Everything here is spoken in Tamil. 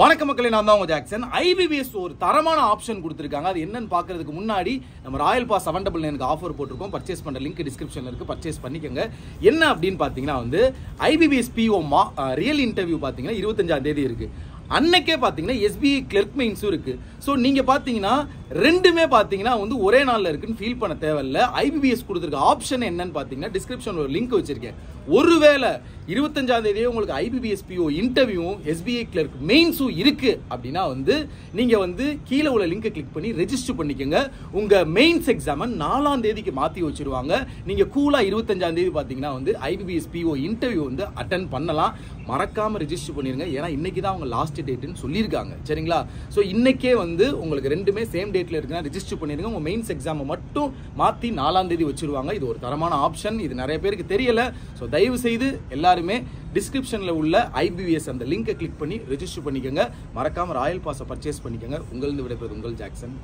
வணக்க மக்களே, நான் தான் உங்க ஜாக்சன். IBBS ஒரு தரமான ஆப்ஷன் கொடுத்துருக்காங்க. அது என்னன்னு பார்க்கறதுக்கு முன்னாடி நம்ம ராயல் பாஸ் 799 ஆஃபர் போட்டிருக்கோம். பர்ச்சேஸ் பண்ற லிங்க் டிஸ்கிரிப்ஷன்ல இருக்கு, பர்ச்சேஸ் பண்ணிக்கோங்க. என்ன அப்படின்னு பார்த்தீங்கன்னா IBBS PO ரியல் இன்டர்வியூ பார்த்தீங்கன்னா 25ஆம் தேதி இருக்கு. அன்னைக்கே பார்த்தீங்கன்னா SBI கிளர்க் மெயின்ஸும் இருக்கு. ஸோ நீங்க பார்த்தீங்கன்னா ரெண்டுமே பார்த்தீங்கன்னா ஒரே நாளில் இருக்குன்னு ஃபீல் பண்ண தேவையில்ல. IBBS கொடுத்துருக்க ஆப்ஷன் என்னன்னு பார்த்தீங்கன்னா டிஸ்கிரிப்ஷன்ல ஒரு லிங்க் வச்சிருக்கேன். ஒருவேளை 25ஆம் தேதியே உங்களுக்கு IBBS PO இன்டர்வியூவும் SBI கிளர்க் மெயின்ஸும் இருக்கு அப்படின்னா நீங்க கீழே உள்ள லிங்கை கிளிக் பண்ணி ரெஜிஸ்டர் பண்ணிக்கோங்க. உங்க மெயின்ஸ் எக்ஸாமை 4ஆம் தேதிக்கு மாற்றி வச்சிருவாங்க. நீங்க கூலா 25ஆம் தேதி பார்த்தீங்கன்னா IBBS PO இன்டர்வியூ அட்டன் பண்ணலாம். மறக்காம ரெஜிஸ்டர் பண்ணிருங்க. ஏன்னா இன்னைக்கு தான் அவங்க லாஸ்ட் டேட்னு சொல்லியிருக்காங்க. சரிங்களா? ஸோ இன்னைக்கே உங்களுக்கு ரெண்டுமே சேம் டேட்ல இருக்குன்னா ரெஜிஸ்டர் பண்ணிருங்க. உங்க மெயின்ஸ் எக்ஸாமை மட்டும் மாற்றி 4ஆம் தேதி வச்சிருவாங்க. இது ஒரு தரமான ஆப்ஷன். இது நிறைய பேருக்கு தெரியல. ஸோ தயவு செய்து எல்லாருமே டிஸ்கிரிப்ஷன்ல உள்ள IBBS அந்த லிங்கை கிளிக் பண்ணி ரெஜிஸ்டர் பண்ணிக்கோங்க. மறக்காம ராயல் பாஸை பர்ச்சேஸ் பண்ணிக்கோங்க. உங்களிருந்து விடைபெறுவது உங்கள் ஜாக்சன்.